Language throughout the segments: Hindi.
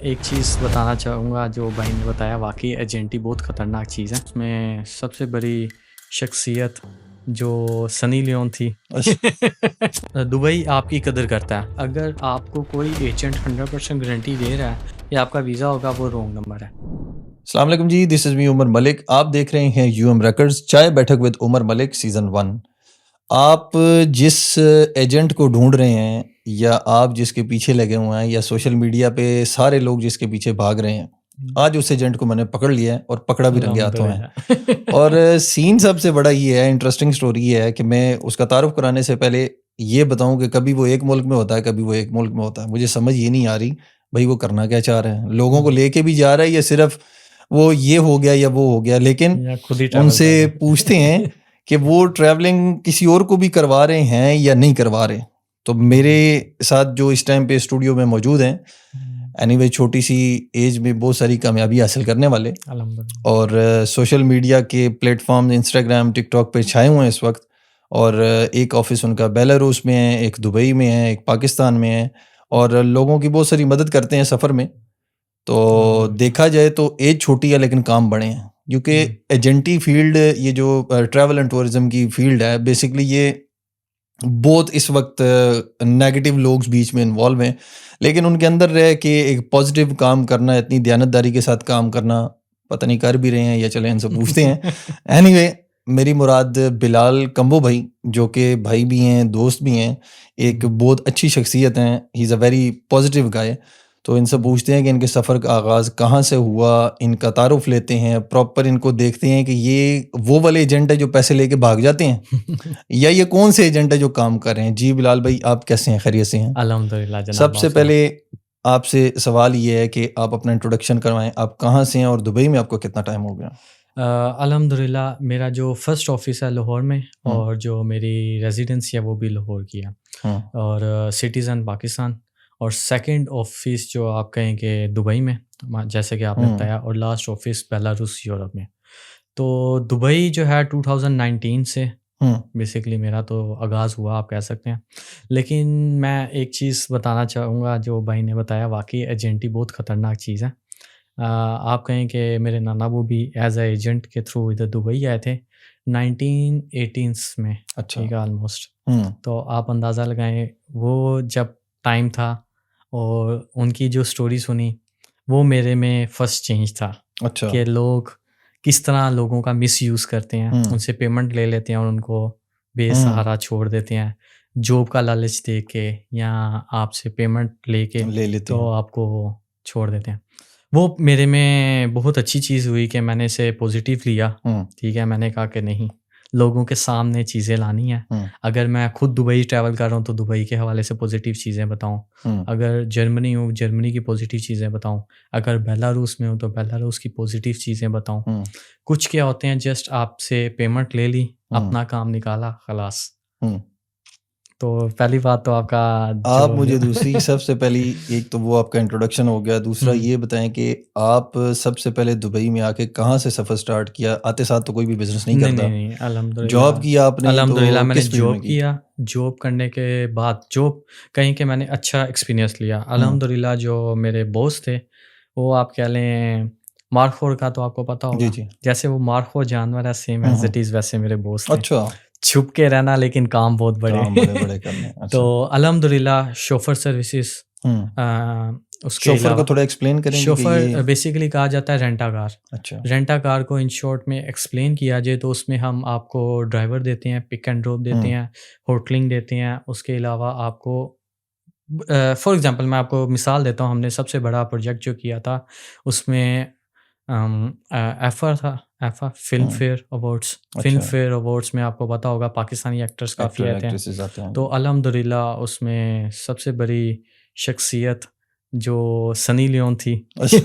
एक चीज़ बताना चाहूँगा जो भाई ने बताया, वाक़ई एजेंटी बहुत ख़तरनाक चीज़ है। उसमें सबसे बड़ी शख्सियत जो सनी लियोन थी। दुबई आपकी कदर करता है। अगर आपको कोई एजेंट 100% गारंटी दे रहा है कि आपका वीज़ा होगा, वो रॉन्ग नंबर है। अस्सलाम वालेकुम जी, this is me Umar Malik. आप देख रहे हैं यूएम रिकॉर्ड्स चाय बैठक विद उमर मलिक सीज़न 1। आप जिस एजेंट को ढूंढ रहे हैं या आप जिसके पीछे लगे हुए हैं या सोशल मीडिया पे सारे लोग जिसके पीछे भाग रहे हैं, आज उस एजेंट को मैंने पकड़ लिया है और पकड़ा भी रंगे हाथों है। और अल्हम्दुलिल्लाह। सीन सबसे बड़ा ये है, इंटरेस्टिंग स्टोरी ये है कि मैं उसका तारुफ कराने से पहले ये बताऊं कि कभी वो एक मुल्क में होता है, कभी वो एक मुल्क में होता है। मुझे समझ ये नहीं आ रही भाई वो करना क्या चाह रहे हैं। लोगों को लेके भी जा रहा है या सिर्फ वो ये हो गया या वो हो गया। लेकिन या खुद ही ट्रैवल उनसे कर रहे पूछते हैं हैं। कि वो ट्रैवलिंग किसी और को भी करवा रहे हैं या नहीं करवा रहे। तो मेरे साथ जो इस टाइम पे स्टूडियो में मौजूद हैं, एनीवे छोटी सी एज में बहुत सारी कामयाबी हासिल करने वाले अल्हम्दुलिल्लाह। और सोशल मीडिया के प्लेटफॉर्म इंस्टाग्राम टिकटॉक पे छाए हुए हैं इस वक्त। और एक ऑफिस उनका बेलारूस में है, एक दुबई में है, एक पाकिस्तान में है और लोगों की बहुत सारी मदद करते हैं सफ़र में। तो अल्हम्दुलिल्लाह। देखा जाए तो एज छोटी है लेकिन काम बड़े हैं, क्योंकि एजेंटी फील्ड, ये जो ट्रैवल एंड टूरिज्म की फील्ड है, बेसिकली ये बहुत इस वक्त नेगेटिव लोग बीच में इन्वॉल्व हैं। लेकिन उनके अंदर रह के एक पॉजिटिव काम करना, इतनी दयानतदारी के साथ काम करना, पता नहीं कर भी रहे हैं या चले इनसे पूछते हैं। एनीवे मेरी मुराद बिलाल कंबो भाई, जो कि भाई भी हैं, दोस्त भी हैं, एक बहुत अच्छी शख्सियत हैं। He is a very positive guy. तो इनसे पूछते हैं कि इनके सफ़र का आगाज़ कहाँ से हुआ, इनका तारुफ लेते हैं, प्रॉपर इनको देखते हैं कि ये वो वाले एजेंट है जो पैसे लेके भाग जाते हैं या ये कौन से एजेंट है जो काम कर रहे हैं। जी बिलाल भाई, आप कैसे हैं? खैरियत से हैं? अल्हम्दुलिल्लाह जनाब, आप सबसे सुनाओ। पहले आपसे सवाल ये है कि आप अपना इंट्रोडक्शन करवाएं। आप कहाँ से हैं और दुबई में आपको कितना टाइम हो गया? अल्हम्दुलिल्लाह मेरा जो फ़र्स्ट ऑफ़िस है लाहौर में, हम्म, और जो मेरी रेज़िडेंसी है वो भी लाहौर की है, हम्म, और सिटीज़न पाकिस्तान। और सेकंड ऑफ़िस जो आप कहें कि दुबई में, जैसे कि आपने हम्म, बताया, और लास्ट ऑफ़िस बेलारूस यूरोप में। तो दुबई जो है 2019 से हम्म, बेसिकली मेरा तो आगाज़ हुआ, आप कह सकते हैं। लेकिन मैं एक चीज़ बताना चाहूँगा जो भाई ने बताया, वाक़ई एजेंटी बहुत ख़तरनाक चीज़ है। आप कहें कि मेरे नाना वो भी एज़ अ एजेंट के थ्रू इधर दुबई आए थे 1918s में, अच्छा, ठीक है, ऑलमोस्ट। हम्म, तो आप अंदाज़ा लगाएँ वो जब टाइम था, और उनकी जो स्टोरी सुनी, वो मेरे में फर्स्ट चेंज था अच्छा, कि लोग किस तरह लोगों का मिसयूज़ करते हैं, हम्म, उनसे पेमेंट ले लेते हैं और उनको हम्म, बेसहारा छोड़ देते हैं। जॉब का लालच दे के या आपसे पेमेंट लेके ले लेते तो हैं, आपको छोड़ देते हैं। वो मेरे में बहुत अच्छी चीज़ हुई कि मैंने इसे पॉज़िटिव लिया, हम्म, ठीक है? मैंने कहा कि नहीं, लोगों के सामने चीज़ें लानी हैं। हम्म, अगर मैं खुद दुबई ट्रैवल कर रहा हूँ, तो दुबई के हवाले से पॉज़िटिव चीज़ें बताऊँ। हम्म, अगर जर्मनी हूँ, जर्मनी की पॉज़िटिव चीज़ें बताऊँ। अगर बेलारूस में हूँ, तो बेलारूस की पॉज़िटिव चीज़ें बताऊँ। हम्म, कुछ क्या होते हैं, जस्ट आपसे पेमेंट ले ली, हम्म, अपना काम निकाला, खलास। हम्म। तो पहली बात तो आपका आप जो मुझे जो दूसरी सबसे पहली, एक तो वो आपका इंट्रोडक्शन हो गया, दूसरा हुँ। ये बताएं कि आप सबसे पहले दुबई में आके कहाँ से सफ़र स्टार्ट किया? आते साथ तो कोई भी बिजनेस नहीं नहीं, नहीं, करता। नहीं, जॉब अल्हम्दुलिल्लाह। किया आपने तो अल्हम्दुलिल्लाह मैंने किस फील्ड में जॉब की? किया, जॉब करने के बाद जॉब कहीं के मैंने अच्छा एक्सपीरियंस लिया। हम्म, अल्हम्दुलिल्लाह जो मेरे बॉस थे, वो आप कह लें मार्खोर का तो आपको पता जी होगा। जी, जैसे वो मार्खोर जानवर है, सेम एज़ इट इज़ वैसे मेरे बॉस थे। अच्छा, छुप के रहना लेकिन काम बहुत बड़े। काम बड़े बड़े करने, तो अच्छा, अल्हम्दुलिल्लाह शोफ़र सर्विसेज़, हम्म। उसके शोफर को अलावा थोड़ा एक्सप्लेन करेंगे कि ये? शोफ़र बेसिकली कहा जाता है रेंटा कार। अच्छा, रेंटा कार को इन शॉर्ट में एक्सप्लेन किया जाए तो उसमें हम आपको ड्राइवर देते हैं, पिक एंड ड्रॉप देते हम्म, हैं, होटलिंग देते हैं। उसके अलावा आपको फॉर एग्ज़ाम्पल मैं आपको मिसाल देता हूँ, हमने सबसे बड़ा प्रोजेक्ट जो किया था उसमें एफ़ा था, एफ़ा फ़िल्म हम्म, फेयर अवार्ड्स। फ़िल्म अच्छा, फेयर अवार्ड्स में आपको पता होगा पाकिस्तानी एक्टर्स काफ़ी एक्टर आते हैं। एक्ट्रेसेस आते हैं तो जी। अल्हम्दुलिल्लाह उसमें सबसे बड़ी शख्सियत जो सनी लियोन थी। अच्छा,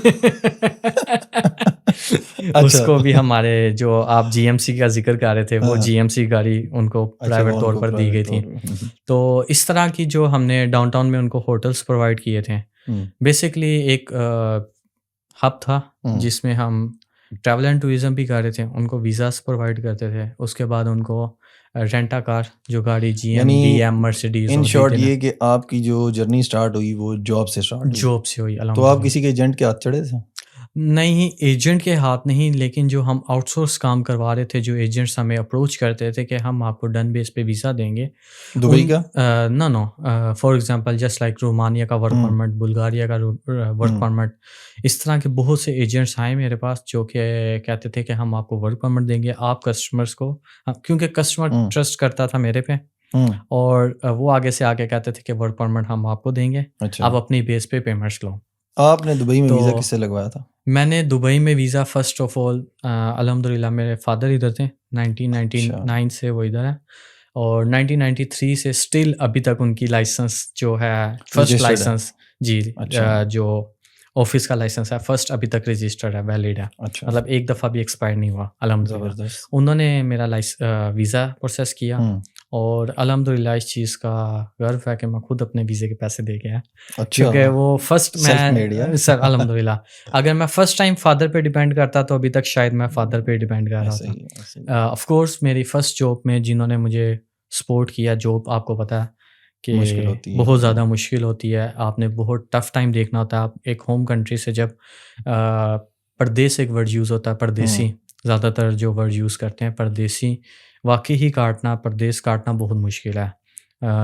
अच्छा, उसको भी हमारे जो आप जीएमसी का ज़िक्र कर रहे थे, वो हाँ, जीएमसी गाड़ी उनको अच्छा, वो प्राइवेट तौर उनको पर दी गई प्राइवेट थी। तौर पे, तो इस तरह की जो हमने डाउनटाउन में उनको होटल्स प्रोवाइड किए थे। हम्म, बेसिकली एक हब था हम्म, जिसमें हम ट्रैवल एंड टूरिज़्म भी कर रहे थे, उनको वीज़ास प्रोवाइड करते थे। उसके बाद उनको रेंटा कार जो गाड़ी GM यानी BM मर्सिडीज इन होती शॉर्ट थी ना, ये कि आपकी जो जर्नी स्टार्ट हुई वो जॉब से स्टार्ट हुई, जॉब से हुई तो आप अल्हम्दुलिल्लाह। किसी के एजेंट के हाथ चढ़े थे? नहीं, एजेंट के हाथ नहीं, लेकिन जो हम आउटसोर्स काम करवा रहे थे, जो एजेंट्स हमें अप्रोच करते थे कि हम आपको डन बेस पे वीज़ा देंगे। दुबई का? No, no, for example just like Romania का वर्क हुँ, परमिट, बुल्गारिया का वर्क हुँ, परमिट, इस तरह के बहुत से एजेंट्स आए मेरे पास जो कि कहते थे कि हम आपको वर्क परमिट देंगे, आप कस्टमर्स को क्योंकि कस्टमर हुँ, ट्रस्ट करता था मेरे पे, हुँ, और वो आगे से आके कहते थे कि वर्क परमिट हम आपको देंगे, अच्छा। आप अपनी बेस पे पेमेंट्स लो। आपने दुबई में तो वीज़ा किससे लगवाया था? मैंने दुबई में वीज़ा फ़र्स्ट ऑफ़ ऑल अल्हम्दुलिल्लाह मेरे फ़ादर इधर थे, अच्छा, 1999 से वो इधर हैं, और 1993 से स्टिल अभी तक उनकी लाइसेंस जो है फर्स्ट रजिस्टर्ड है। लाइसेंस, जी, अच्छा, जो ऑफ़िस का लाइसेंस है फर्स्ट अभी तक रजिस्टर्ड है, वैलिड है। अच्छा, मतलब एक दफ़ा भी एक्सपायर नहीं हुआ अल्हम्दुलिल्लाह। ज़बरदस्त। उन्होंने मेरा वीज़ा प्रोसेस किया, हुँ, और अल्हम्दुलिल्लाह इस चीज़ का गर्व है कि मैं खुद अपने वीज़े के पैसे दे के आया। अच्छा, क्योंकि वो फर्स्ट सेल्फ मेड या? मैं सर अल्हम्दुलिल्लाह, अगर मैं फर्स्ट टाइम फादर पे डिपेंड करता तो अभी तक शायद मैं फादर पे डिपेंड कर रहा ऐसा था। ही है, ऐसा ही है। ऑफ़ कोर्स मेरी फर्स्ट जॉब में जिन्होंने मुझे सपोर्ट किया, जॉब आपको पता है मुश्किल कि होती है, बहुत हाँ। ज़्यादा मुश्किल होती है, आपने बहुत टफ़ टाइम देखना होता है। आप एक होम कंट्री से जब परदेस एक वर्ड यूज़ होता है, हुँ, परदेसी, ज़्यादातर जो वर्ड यूज़ करते हैं परदेसी, वाक़ई ही काटना, परदेस काटना बहुत मुश्किल है।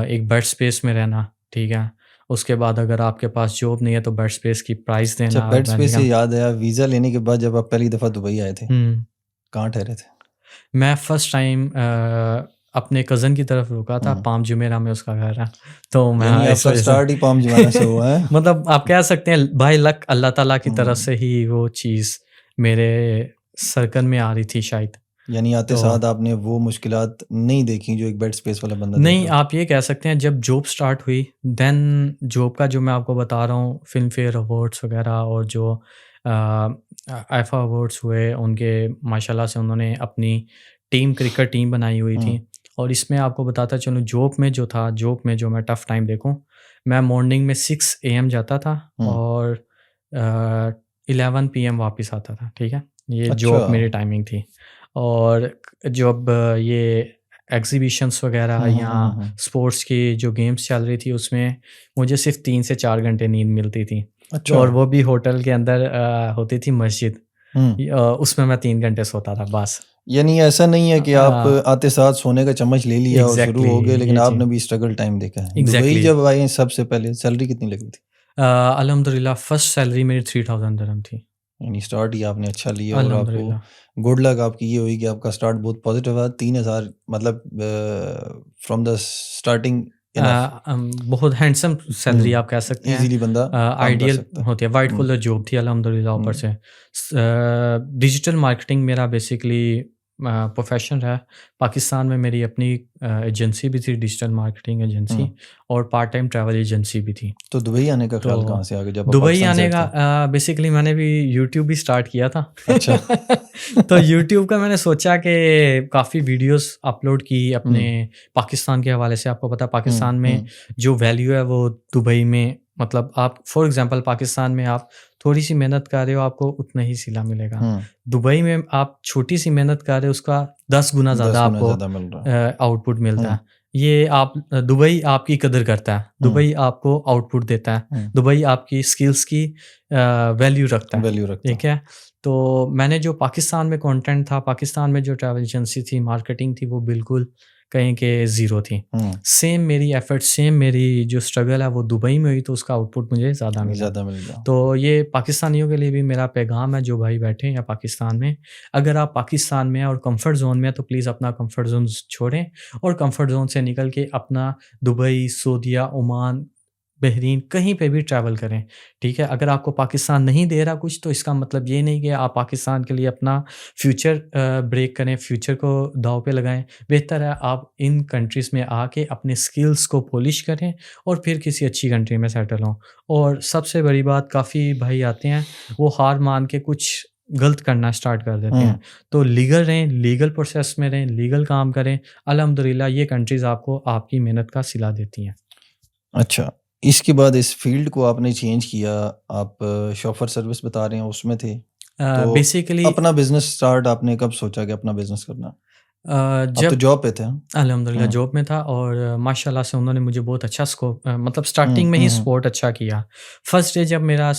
एक बेड स्पेस में रहना, ठीक है? उसके बाद अगर आपके पास जॉब नहीं है तो बेड स्पेस की प्राइस अच्छा देना, बेड रहने स्पेस से का। याद आया वीज़ा लेने के बाद जब आप पहली दफ़ा दुबई आए थे, हुँ। कहाँ ठहरे थे? मैं फर्स्ट टाइम अपने कज़न की तरफ रुका था, हुँ, पाम जुमेराह में उसका घर है। तो मैं यानी इस आपका वजह से स्टार्ट ही पाम जुमैरा से हुआ है? मतलब आप कह सकते हैं बाय लक अल्लाह ताला की तरफ हुँ, से ही वो चीज़ मेरे सर्कल में आ रही थी शायद। यानी आते तो साथ आपने वो मुश्किलात नहीं देखी जो एक बेड स्पेस वाला बंदा देख नहीं, रहा होता आप ये कह सकते हैं जब जॉब स्टार्ट हुई, देन जॉब का जो मैं आपको बता रहा हूँ, फ़िल्म फेयर अवार्ड्स वग़ैरह और जो आईफ़ा अवार्ड्स हुए, उनके माशाल्लाह से उन्होंने अपनी क्रिकेट टीम बनाई हुई है। थी। हुँ, और इसमें आपको बताता चलूँ, जॉब में जो मैं टफ़ टाइम देखूँ, मैं मॉर्निंग में 6 AM जाता था हुँ, और 11 PM वापस आता था, ठीक है? ये अच्छा। जॉब मेरी टाइमिंग थी। और जब ये एग्ज़िबिशंस वग़ैरह हुँ, हुँ, या हुँ, हुँ, हुँ। स्पोर्ट्स की जो गेम्स चल रही थी, उसमें मुझे सिर्फ़ 3 से 4 घंटे नींद मिलती थी। अच्छा, और वो भी होटल के अंदर होती थी मस्जिद। हुँ, उसमें मैं 3 घंटे सोता था बस। यानी ऐसा नहीं है कि आप अ, आते साथ सोने का चम्मच ले लिया और शुरू एग्ज़ैक्टली हो गए, लेकिन ये चीज़, आपने भी स्ट्रगल टाइम देखा है। Dubai exactly. जब आए सबसे पहले सैलरी कितनी लगी थी? अल्हम्दुलिल्लाह फर्स्ट सैलरी मेरी 3000 दिरहम थी। यानी स्टार्ट ही आपने अच्छा लिया और आपको अल्हम्दुलिल्लाह। गुड लक आपकी ये हुई कि आपका स्टार्ट बहुत पॉजिटिव रहा। 3000 मतलब फ्रॉम द स्टार्टिंग इनफ। बहुत हैंडसम सैलरी हुँ, आप कह सकते हैं। ईज़िली बंदा काम कर आइडियल सकता है। होती है, व्हाइट हुँ, कॉलर जॉब थी अल्हम्दुलिल्लाह ऊपर हुँ, से। डिजिटल मार्केटिंग मेरा बेसिकली प्रोफ़ेशन रहा है। पाकिस्तान में मेरी अपनी एजेंसी भी थी, डिजिटल मार्केटिंग एजेंसी, हुँ। और पार्ट टाइम ट्रैवल एजेंसी भी थी। तो दुबई आने का तो ख़्याल कहाँ से आ गया जब आप दुबई पाकिस्तान आने साइड का थे? बेसिकली मैंने भी यूट्यूब भी स्टार्ट किया था। अच्छा। तो यूट्यूब का मैंने सोचा कि काफ़ी वीडियोस अपलोड की अपने हुँ, पाकिस्तान के हवाले से। आपको पता है हुँ, पाकिस्तान में हुँ, जो वैल्यू है वो दुबई में, मतलब आप फॉर एग्ज़ाम्पल पाकिस्तान में आप थोड़ी-सी मेहनत कर रहे हो, आपको उतना ही सिला मिलेगा। हुँ। दुबई में आप छोटी-सी मेहनत कर रहे हो, उसका 10 गुना 10 ज़्यादा गुना आपको ज़्यादा मिल रहा है। आउटपुट मिलता हुँ, है। ये आप दुबई आपकी कदर करता है, हुँ, दुबई आपको आउटपुट देता है, हुँ। दुबई आपकी स्किल्स की वैल्यू रखता है, वैल्यू रखता ठीक है। है? तो मैंने जो पाकिस्तान में कंटेंट था, पाकिस्तान में जो ट्रैवल एजेंसी थी, मार्केटिंग थी, वो बिल्कुल कहीं के ज़ीरो थी। हुँ, सेम मेरी एफ़र्ट, सेम मेरी जो स्ट्रगल है वो दुबई में हुई, तो उसका आउटपुट मुझे ज़्यादा मिला। ज़्यादा मिल गया। तो ये पाकिस्तानियों के लिए भी मेरा पैगाम है जो भाई बैठे हैं या पाकिस्तान में, अगर आप पाकिस्तान में हैं और कंफर्ट ज़ोन में हैं तो प्लीज़ अपना कंफर्ट ज़ोन छोड़ें और कंफर्ट ज़ोन से निकल के अपना दुबई, सऊदीया, ओमान, बहरीन कहीं पे भी ट्रैवल करें, ठीक है? अगर आपको पाकिस्तान नहीं दे रहा कुछ, तो इसका मतलब ये नहीं कि आप पाकिस्तान के लिए अपना फ्यूचर ब्रेक करें, फ्यूचर को दाँव पे लगाएँ। बेहतर है आप इन कंट्रीज़ में आके अपने स्किल्स को पॉलिश करें और फिर किसी अच्छी कंट्री में सेटल हों। और सबसे बड़ी बात, काफ़ी भाई आते हैं, वो हार मान के कुछ गलत करना स्टार्ट कर देते हुँ, हैं। तो लीगल रहें, लीगल प्रोसेस में रहें, लीगल काम करें। अल्हम्दुलिल्लाह ये कंट्रीज़ आपको आपकी मेहनत का सिला देती हैं। अच्छा। इसके बाद इस फ़ील्ड को आपने चेंज किया, आप शॉफ़र सर्विस बता रहे हैं उसमें थे। तो बेसिकली अपना बिज़नेस स्टार्ट आपने कब सोचा कि अपना बिज़नेस करना है? आप तो जब जॉब पे थे? अल्हम्दुलिल्लाह जॉब में था और माशाल्लाह से उन्होंने मुझे बहुत अच्छा स्कोप मतलब स्टार्टिंग में ही सपोर्ट अच्छा किया। फर्स्ट डे जब मेरा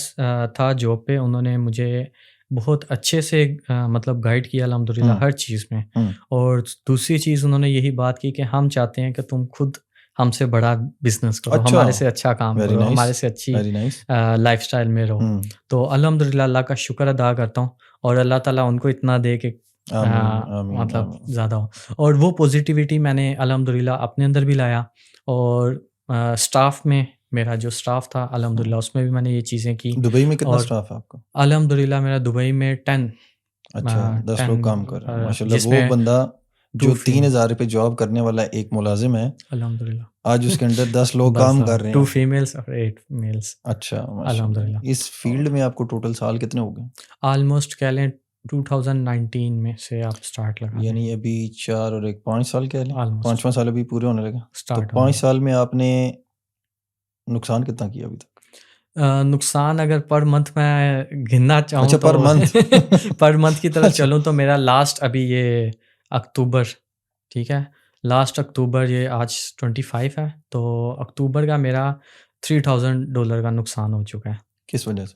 था जॉब पे, उन्होंने मुझे बहुत अच्छे से मतलब गाइड किया अल्हम्दुलिल्लाह हर चीज़ में। और दूसरी चीज़ उन्होंने यही बात की कि हम चाहते हैं कि तुम खुद हमसे बड़ा बिज़नेस करो, अच्छा, हमारे से अच्छा काम वेरी करो, नाइस, हमारे से अच्छी वेरी नाइस। लाइफ़स्टाइल में रहो। तो अल्हम्दुलिल्लाह अल्लाह का शुक्र अदा करता हूँ और अल्लाह ताला उनको इतना दे कि आमीन, आमीन, मतलब आमीन। ज़्यादा हो। और वो पॉज़िटिविटी मैंने अल्हम्दुलिल्लाह अपने अंदर भी लाया और स्टाफ़ में मेरा जो स्टाफ़ था अल्हम्दुलिल्लाह उसमें भी मैंने ये चीज़ें की। दुबई में कितना और स्टाफ है आपका? अल्हम्दुलिल्लाह मेरा दुबई में 10 अच्छा, 10 लोग काम कर रहे हैं। माशाल्लाह, वो जिसमें बंदा 2 जो फीमेल 3000 पे जॉब करने वाला एक मुलाजिम है, अल्हम्दुलिल्लाह आज उसके अंडर 10 लोग 10 काम कर रहे 2 हैं। फीमेल्स और 8 मेल्स अच्छा, माशाल्लाह। अल्हम्दुलिल्लाह। इस फील्ड में आपको टोटल साल कितने हो गए? ऑलमोस्ट कह लें 2019 में से आप स्टार्ट लगा दें। यानी अभी 4 और 1 5 साल कह लें? ऑलमोस्ट 5वां साल अभी पूरे होने लगा। तो स्टार्ट होने 5 लगा। साल में आपने नुकसान कितना किया अभी तक? नुकसान अगर पर मंथ मैं गिनना चाहूँ अच्छा, तो पर मंथ। पर मंथ की तरफ अच्छा। चलूँ तो मेरा लास्ट अभी ये अक्टूबर, ठीक है? लास्ट अक्टूबर, ये आज 25 है, तो अक्टूबर का मेरा $3000 का नुकसान हो चुका है। किस वजह से?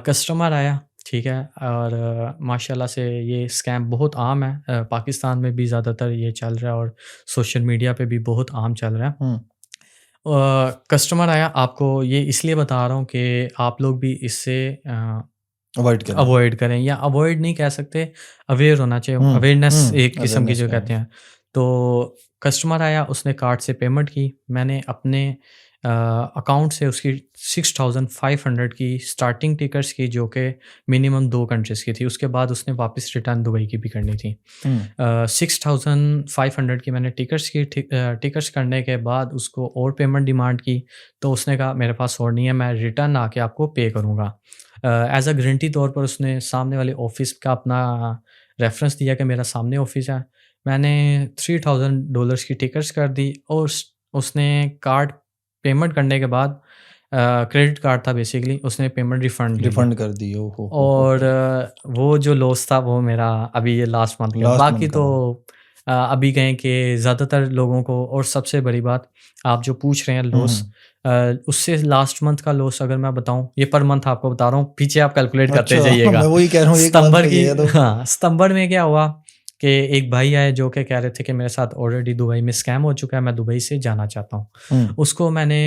कस्टमर आया, ठीक है? और माशाल्लाह से ये स्कैम बहुत आम है। पाकिस्तान में भी ज़्यादातर ये चल रहा है और सोशल मीडिया पे भी बहुत आम चल रहा है। हुँ, कस्टमर आया, आपको ये इसलिए बता रहा हूँ कि आप लोग भी इससे अवॉइड करें। अवॉइड करें, या अवॉइड नहीं कह सकते, अवेयर होना चाहिए। हुँ, अवेयरनेस हुँ, एक किस्म की अवेयरनेस जो है। कहते हैं। तो कस्टमर आया, उसने कार्ड से पेमेंट की, मैंने अपने अकाउंट से उसकी 6500 की स्टार्टिंग टिकट्स की, जो कि मिनिमम 2 कंट्रीज़ की थी। उसके बाद उसने वापस रिटर्न दुबई की भी करनी थी। हुँ, 6500 की मैंने टिकट्स की। टिकट्स करने के बाद उसको और पेमेंट डिमांड की, तो उसने कहा मेरे पास और नहीं है, मैं रिटर्न आके आपको पे करूँगा। एज़ अ गारंटी तौर पर उसने सामने वाले ऑफ़िस का अपना रेफ़रेंस दिया कि मेरा सामने ऑफ़िस है। मैंने $3000 की टिकट्स कर दी और उसने कार्ड पेमेंट करने के बाद क्रेडिट कार्ड था बेसिकली, उसने पेमेंट रिफ़ंड ले लिया। रिफंड कर दिए। ओह और हो! वो जो लॉस था वो मेरा अभी ये लास्ट मंथ का। लास्ट बाकी मंथ का तो था। अभी कहें कि ज़्यादातर लोगों को, और सबसे बड़ी बात आप जो पूछ रहे हैं हुँ, लॉस, हुँ। उससे लास्ट मंथ का लॉस अगर मैं बताऊँ, ये पर मंथ आपको बता रहा हूँ, पीछे आप कैलकुलेट करते अच्छा, मैं जाइएगा। वही कह रहा हूँ, 1 मंथ सितंबर का की ये है तो। हाँ, सितंबर में क्या हुआ कि एक भाई आए जो कि कह रहे थे कि मेरे साथ ऑलरेडी दुबई में स्कैम हो चुका है, मैं दुबई से जाना चाहता हूँ। हुँ, उसको मैंने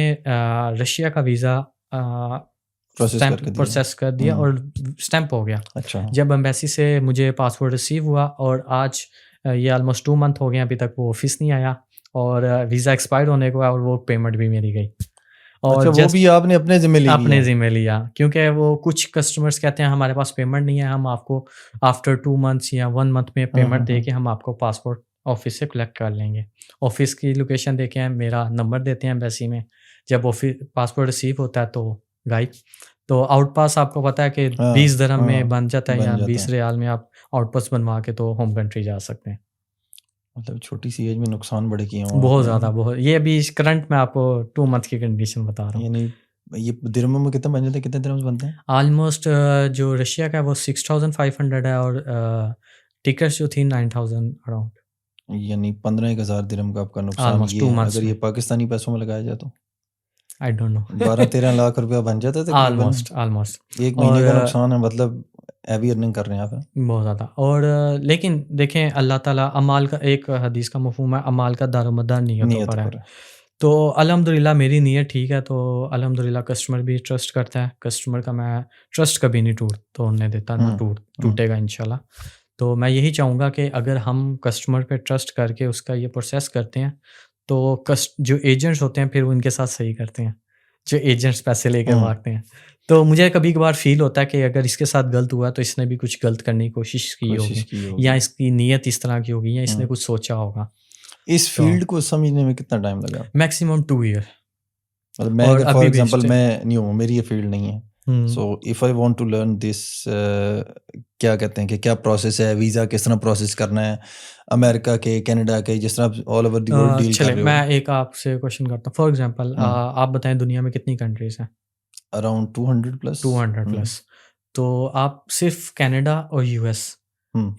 रशिया का वीज़ा प्रोसेस स्टैम्प करके दिया। प्रोसेस कर दिया हुँ, और स्टैम्प हो गया। अच्छा। जब एम्बेसी से मुझे पासपोर्ट रिसीव हुआ और आज ये ऑलमोस्ट 2 मंथ हो गए हैं, अभी तक वो ऑफ़िस नहीं आया और वीज़ा एक्सपायर होने को है और वो पेमेंट भी मेरी गई। अच्छा, और वो जस्ट भी आपने अपने ज़िम्मे ले अपने लिया। ज़िम्मे लिया, क्योंकि वो कुछ कस्टमर्स कहते हैं हमारे पास पेमेंट नहीं है, हम आपको आफ्टर 2 मंथ्स या 1 मंथ में हुँ, पेमेंट हुँ, दे हुँ। के हम आपको पासपोर्ट ऑफ़िस से कलेक्ट कर लेंगे। ऑफ़िस की लोकेशन देके हम मेरा नंबर देते हैं एम्बेसी में, जब पासपोर्ट रिसीव होता है तो गायब। तो आउट पास आपको पता है कि हाँ, 20 दिरहम में हाँ, बन जाता है, बन या जाता 20 है। रियाल में आप आउट पास बनवा के तो होम कंट्री जा सकते हैं। मतलब छोटी-सी एज में नुकसान बड़े किए हों बहुत आपने, ज़्यादा, हैं? बहुत, ये अभी करंट में आपको 2 मंथ की कंडीशन बता रहा हूँ। यानी ये दिरहमों में कितने बन जाते हैं? कितने दिरहम्स बनते हैं? ऑलमोस्ट जो रशिया का है वो 6500 है और टिकट्स जो थी 9000 अराउंड, यानी 15-1 हज़ार दिरहम का आपका नुकसान ऑलमोस्ट ये 2 है। मंथ्स अगर ये में। पाकिस्तानी पैसों में लगाया जाए तो आई डोंट नो। 12-13 लाख रुपया बन जाता है तकरीबन। Almost, almost. 1 और महीने का नुकसान है, मतलब हैवी अर्निंग कर रहे हैं आप, हैं? बहुत ज़्यादा। और लेकिन देखें, अल्लाह ताला अमाल का, एक हदीस का मफ़हूम है, अमाल का दारोमदार नियतों नियत पर है। पर है। तो अल्हम्दुलिल्लाह मेरी नीयत ठीक है, तो अल्हम्दुलिल्लाह कस्टमर भी ट्रस्ट करता है। कस्टमर का मैं ट्रस्ट कभी नहीं तोड़ने देता, ना हुँ, हुँ, टूटेगा इंशाल्लाह। तो मैं यही चाहूँगा कि अगर हम कस्टमर पे ट्रस्ट करके उसका ये प्रोसेस करते हैं, तो जो एजेंट्स होते हैं फिर वो उनके साथ सही करते हैं, जो एजेंट्स पैसे लेके हुँ, भागते हैं। तो मुझे कभी-कभार फ़ील होता है कि अगर इसके साथ गलत हुआ तो इसने भी कुछ गलत करने की कोशिश की कोशिश होगी, की या होगी। इसकी नीयत इस तरह की होगी, या इसने हुँ। कुछ सोचा होगा। इस तो फ़ील्ड को समझने में कितना टाइम लगा आपको? मैक्सिमम 2 ईयर, मतलब मैं और अगर फॉर अभी भी एग्ज़ाम्पल स्टिल। मैं न्यू हूँ, मेरी ये फ़ील्ड नहीं है। हुँ। So if I want to learn this क्या कहते हैं कि क्या प्रोसेस है? वीज़ा किस तरह प्रोसेस करना है? अमेरिका के, कनाडा के, जिस तरह आप all over the world deal कर चलें, रहे मैं हो। एक आपसे क्वेश्चन करता हूँ। फॉर एग्ज़ाम्पल हुँ, आप बताएँ दुनिया में कितनी कंट्रीज़ हैं? Around 200 plus. 200 हुँ, प्लस। तो आप सिर्फ़ कनाडा और यूएस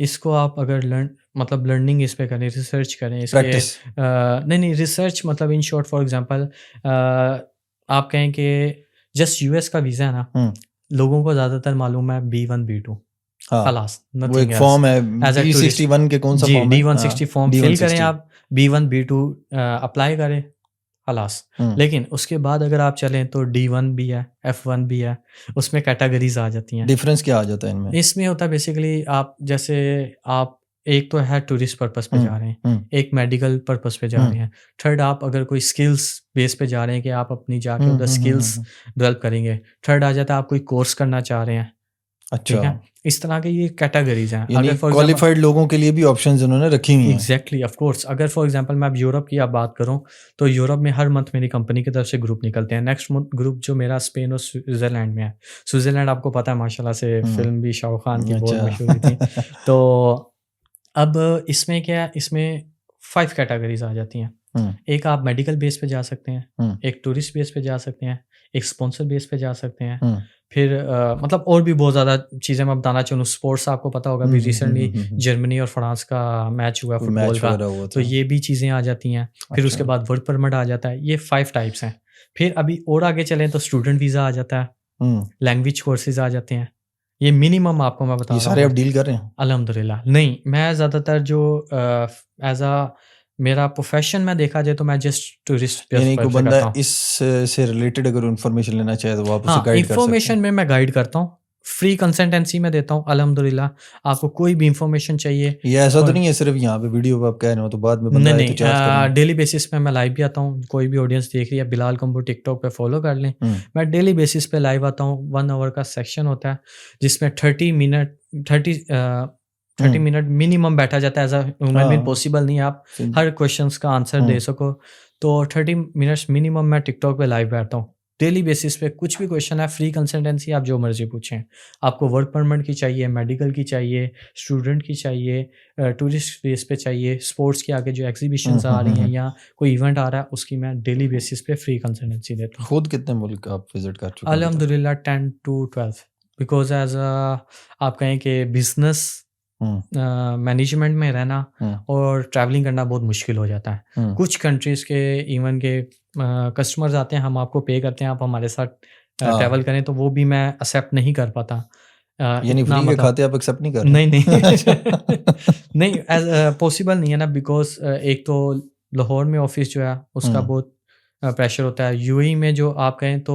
इसको आप अगर मतलब लर्निंग इस पे करें, रिसर्च करें इसके प्रैक्टिस नहीं रिसर्च मतलब इन शॉर्ट फॉर एग्जांपल आप कहें कि जस्ट यूएस का वीज़ा है ना, लोगों को ज़्यादातर मालूम है B1 B2 खलास, वो नथिंग एक एल्स फॉर्म है एज अ टूरिस्ट। D61 के कौन सा जी फॉर्म है D160 फॉर्म फिल करें D160 आप, B1 B2 अप्लाई करें खलास। लेकिन उसके बाद अगर आप चलें तो D1 भी है, F1 भी है, उसमें कैटेगरीज आ जाती हैं। डिफरेंस क्या आ जाता है इनमें? इसमें होता है बेसिकली आप जैसे आप एक तो है टूरिस्ट पर्पस पे जा रहे हैं, एक मेडिकल पर्पस पे जा रहे हैं, थर्ड आप अगर कोई स्किल्स बेस पे जा रहे हैं कि आप अपनी जाके उधर स्किल्स डेवलप करेंगे, थर्ड आ जाता है आप कोई कोर्स करना चाह रहे हैं। ठीक है, इस तरह के ये कैटेगरीज हैं। यानी क्वालिफाइड लोगों के लिए भी ऑप्शंस उन्होंने रखी हुई हैं। Exactly, of course. अगर फॉर एग्जांपल मैं अब यूरोप की आप बात करूं तो यूरोप में हर मंथ मेरी कंपनी की तरफ से ग्रुप निकलते हैं। नेक्स्ट ग्रुप जो मेरा स्पेन और स्विट्जरलैंड में है। स्विट्जरलैंड आपको पता है माशाल्लाह से फिल्म भी शाहरुख खान की बहुत मशहूर थी। तो अब इसमें क्या है, इसमें 5 कैटेगरीज आ जाती हैं। एक आप मेडिकल बेस पे जा सकते हैं, एक टूरिस्ट बेस पे जा सकते हैं, एक स्पॉन्सर बेस पे जा सकते हैं, फिर मतलब और भी बहुत ज़्यादा चीज़ें मैं बताना चाहूँ। स्पोर्ट्स आपको पता होगा, अभी रिसेंटली जर्मनी और फ्रांस का मैच हुआ फुटबॉल का, तो ये भी चीज़ें आ जाती हैं। फिर उसके बाद वर्क परमिट आ जाता है। ये 5 टाइप्स हैं। फिर अभी और आगे चलें तो स्टूडेंट वीज़ा आ जाता है, लैंग्वेज कोर्सेज आ जाते हैं। ये मिनिमम आपको मैं बता रहा हूँ। ये सारे आप डील कर रहे हैं? अल्हम्दुलिल्लाह नहीं, मैं ज़्यादातर जो एज अ मेरा प्रोफेशन में देखा जाए तो मैं जस्ट टूरिस्ट यानी कोई बंदा इस से रिलेटेड अगर इन्फॉर्मेशन लेना चाहे तो आप उसे गाइड कर सकते हैं। इन्फॉर्मेशन में मैं गाइड करता हूँ, फ्री कंसल्टेंसी में देता हूँ अल्हम्दुलिल्लाह। आपको कोई भी इंफॉर्मेशन चाहिए, ये ऐसा तो नहीं है सिर्फ यहाँ पे वीडियो पे आप कह रहे हो तो बाद में बंदा आए तो चार्ज करना? डेली बेसिस पे मैं लाइव भी आता हूँ। कोई भी ऑडियंस देख रही है, बिलाल कंबू टिकटॉक पे फॉलो कर लें। मैं डेली बेसिस पे लाइव आता हूँ। 1 आवर का सेक्शन होता है जिसमें 30 मिनट मिनिमम बैठा जाता है। As a human being possible नहीं है आप हर क्वेश्चंस का आंसर दे सको, तो 30 मिनट्स मिनिमम मैं टिकटॉक पे लाइव बैठता हूँ। डेली बेसिस पे कुछ भी क्वेश्चन है, फ्री कंसल्टेंसी, आप जो मर्जी पूछें। आपको वर्क परमिट की चाहिए, मेडिकल की चाहिए, स्टूडेंट की चाहिए, टूरिस्ट बेस पे चाहिए, स्पोर्ट्स के आगे जो एग्जीबिशंस आ रही हैं या कोई इवेंट आ रहा है उसकी मैं डेली बेसिस पे फ्री कंसल्टेंसी देता हूँ। खुद कितने मुल्क आप विजिट कर चुके हैं? अल्हम्दुलिल्लाह 10 to 12, बिकॉज एज आप कहें कि बिजनेस मैनेजमेंट में रहना और ट्रैवलिंग करना बहुत मुश्किल हो जाता है। कुछ कंट्रीज़ के इवन के कस्टमर्स आते हैं, हम आपको पे करते हैं, आप हमारे साथ ट्रैवल करें, तो वो भी मैं एक्सेप्ट नहीं कर पाता। यानी फ्री के खाते आप एक्सेप्ट नहीं कर रहे? नहीं नहीं एज पॉसिबल नहीं है ना, बिकॉज एक तो लाहौर में ऑफिस जो है उसका बहुत प्रेशर होता है। यूएई में जो आप कहें तो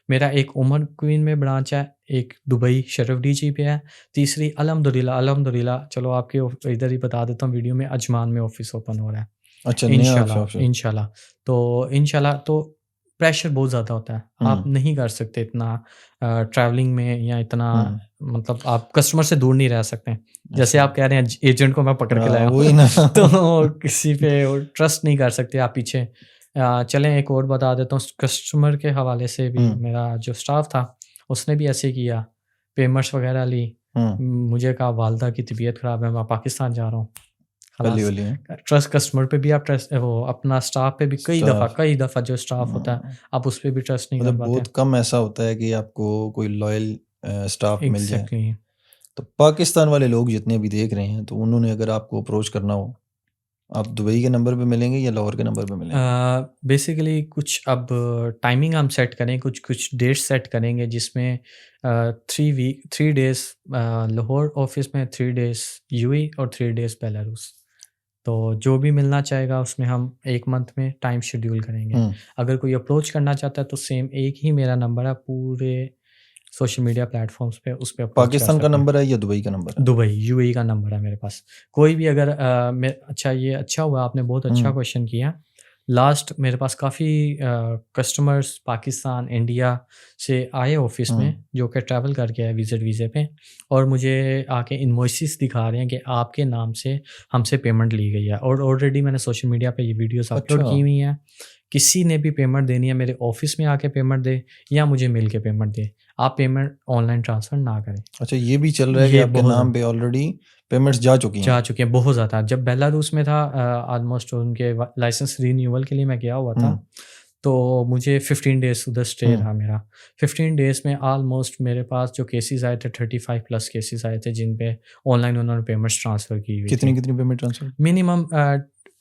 मेरा एक उमर क्वीन में ब्रांच है, एक दुबई शरफ डीजी पे है, तीसरी अल्हम्दुलिल्लाह चलो आपके इधर ही बता देता हूँ वीडियो में, अजमान में ऑफिस ओपन हो रहा है। अच्छा, इंशाल्लाह तो प्रेशर बहुत ज़्यादा होता है। आप नहीं कर सकते इतना ट्रैवलिंग में, या इतना मतलब आप कस्टमर से दूर नहीं रह सकते। जैसे आप कह रहे हैं एजेंट को मैं पकड़ के लाया हूँ तो किसी पे ट्रस्ट नहीं कर सकते आप पीछे। चलें एक और बता देता हूँ, कस्टमर के हवाले से भी मेरा जो स्टाफ था उसने भी ऐसे किया, पेमेंट्स वगैरह ली, मुझे कहा वालदा की तबीयत ख़राब है, मैं पाकिस्तान जा रहा हूँ। ट्रस्ट कस्टमर पे भी आप ट्रस्ट, वो अपना स्टाफ पे भी कई दफ़ा जो स्टाफ होता है आप उस पर भी ट्रस्ट नहीं कर पाते। बहुत कम ऐसा होता है कि आपको कोई लॉयल स्टाफ मिल जाए। तो पाकिस्तान वाले लोग जितने भी देख रहे हैं, तो उन्होंने अगर आपको अप्रोच करना हो, आप दुबई के नंबर पे मिलेंगे या लाहौर के नंबर पे मिलेंगे? बेसिकली कुछ अब टाइमिंग हम सेट करें, कुछ डेट सेट करेंगे जिसमें 3 डेज़ लाहौर ऑफिस में, 3 डेज़ यूएई और 3 डेज़ बेलारूस। तो जो भी मिलना चाहेगा उसमें हम 1 मंथ में टाइम शेड्यूल करेंगे। अगर कोई अप्रोच करना चाहता है तो सेम एक ही मेरा नंबर है पूरे सोशल मीडिया प्लेटफॉर्म्स पे, उस पे पाकिस्तान का नंबर है या दुबई का नंबर है? दुबई यूएई का नंबर है मेरे पास। कोई भी अगर अच्छा, ये अच्छा हुआ आपने बहुत अच्छा क्वेश्चन किया। लास्ट मेरे पास काफ़ी कस्टमर्स पाकिस्तान, इंडिया से आए ऑफिस में, जो कि ट्रैवल करके आए विजिट वीज़े पे, और मुझे आके इनवॉइसेस दिखा रहे हैं कि आपके नाम से हमसे पेमेंट ली गई है। और ऑलरेडी मैंने सोशल मीडिया पे ये वीडियोस अपलोड की हुई हैं। किसी ने भी पेमेंट देनी है, मेरे ऑफिस में आके पेमेंट दे या मुझे मिल के पेमेंट दे, आप पेमेंट ऑनलाइन ट्रांसफ़र ना करें। अच्छा, ये भी चल रहा है कि आपके नाम पे ऑलरेडी पेमेंट्स जा चुकी हैं बहुत ज़्यादा। जब बेलारूस में था ऑलमोस्ट उनके लाइसेंस रिन्यूअल के लिए मैं गया हुआ था, तो मुझे 15 डेज़ उधर स्टे हम्म, रहा मेरा। 15 डेज़ में ऑलमोस्ट मेरे पास जो केसेस आए थे 35 प्लस केसेस आए थे जिन पे ऑनलाइन उन्होंने पेमेंट्स ट्रांसफ़र की हुई कितनी थी। कितनी payment transfer? Minimum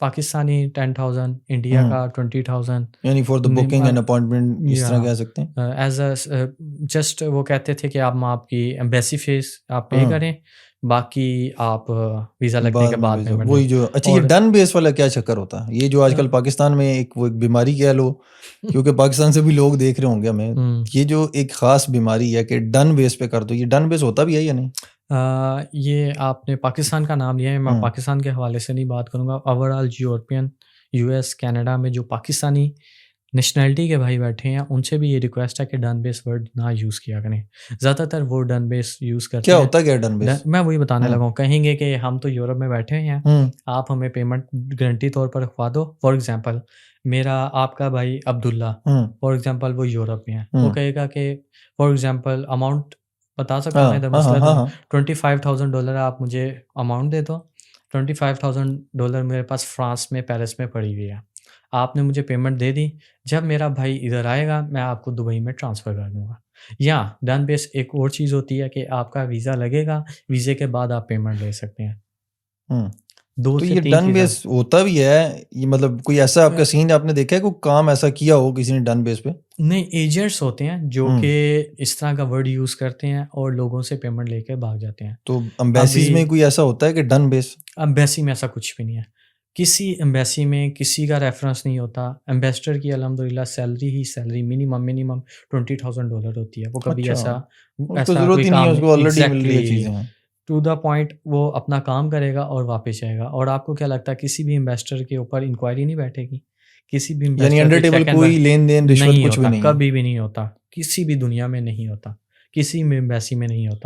Pakistani 10,000, India का 20,000। यानी for the booking and appointment इस तरह या कह सकते हैं। एज अ जस्ट वो कहते थे कि आप आपकी एम्बेसी फीस आप पे हाँ, करें, बाकी आप वीज़ा लगने बाद के में बाद भेजो पेमेंट वही दें। जो। अच्छा, ये और डन बेस वाला क्या चक्कर होता है? ये जो आजकल पाकिस्तान में एक वो एक बीमारी कह लो, क्योंकि पाकिस्तान से भी लोग देख रहे होंगे हमें, हुँ। ये जो एक खास बीमारी है कि डन बेस पे कर दो, ये डन बेस होता भी है या नहीं? ये आपने पाकिस्तान का नाम लिया है, मैं हम्म, पाकिस्तान के हवाले से नहीं बात करूँगा। ओवरऑल यूरोपियन, यूएस, कनाडा में जो पाकिस्तानी नेशनैलिटी के भाई बैठे हैं, उनसे भी ये रिक्वेस्ट है कि डन बेस वर्ड ना यूज़ किया करें। ज़्यादातर वो डन बेस यूज़ करते क्या हैं। होता क्या है डन बेस? मैं वही बताने हम्म, लगा हूँ, कहेंगे कि हम तो यूरोप में बैठे हुए हैं, हम्म, आप हमें पेमेंट गारंटी तौर पर रखवा दो। फॉर एग्ज़ाम्पल मेरा आपका भाई अब्दुल्ला, हम्म, फॉर एग्ज़ाम्पल वो यूरोप में है, वो हम्म, कहेगा कि फॉर एग्ज़ाम्पल अमाउंट बता सकता हूँ हाँ मैं इधर हाँ हाँ मसला हाँ तो हाँ, $25,000 आप मुझे अमाउंट दे दो। $25,000 मेरे पास फ्रांस में, पेरिस में पड़ी हुई है। आपने मुझे पेमेंट दे दी, जब मेरा भाई इधर आएगा, मैं आपको दुबई में ट्रांसफ़र कर दूँगा। या डन बेस एक और चीज़ होती है कि आपका वीज़ा लगेगा, वीज़े के बाद आप पेमेंट ले सकते हैं। हम्म। 2 तो से ये 3 डन चीज़ें। बेस होता भी है? ये मतलब कोई ऐसा आपका सीन आपने देखा है, कोई काम ऐसा किया हो किसी ने डन बेस पे? नहीं, एजेंट्स होते हैं जो हम्म, कि इस तरह का वर्ड यूज़ करते हैं और लोगों से पेमेंट लेके भाग जाते हैं। तो एम्बेसीज अभी में कोई ऐसा होता है कि डन बेस? एम्बेसी में ऐसा कुछ भी नहीं है। किसी एम्बेसी में किसी का रेफ़रेंस नहीं होता। एम्बेसडर की अल्हम्दुलिल्लाह सैलरी ही सैलरी मिनिमम $20,000 होती है। वो कभी अच्छा, ऐसा उसको ऐसा जरूरत कोई ही नहीं है, काम नहीं। उसको ऑलरेडी मिल रही है एग्ज़ैक्टली चीजें हैं। टू द पॉइंट वो अपना काम करेगा और वापस जाएगा। और आपको क्या लगता है किसी भी इन्वेस्टर के ऊपर इंक्वायरी नहीं बैठेगी? किसी भी यानी इन्वेस्टर अंडर पे टेबल चेक एंड कोई लेन देन रिश्वत नहीं कुछ भी होता, नहीं है? कभी भी नहीं होता। किसी भी दुनिया में नहीं होता। किसी भी एम्बेसी में नहीं होता।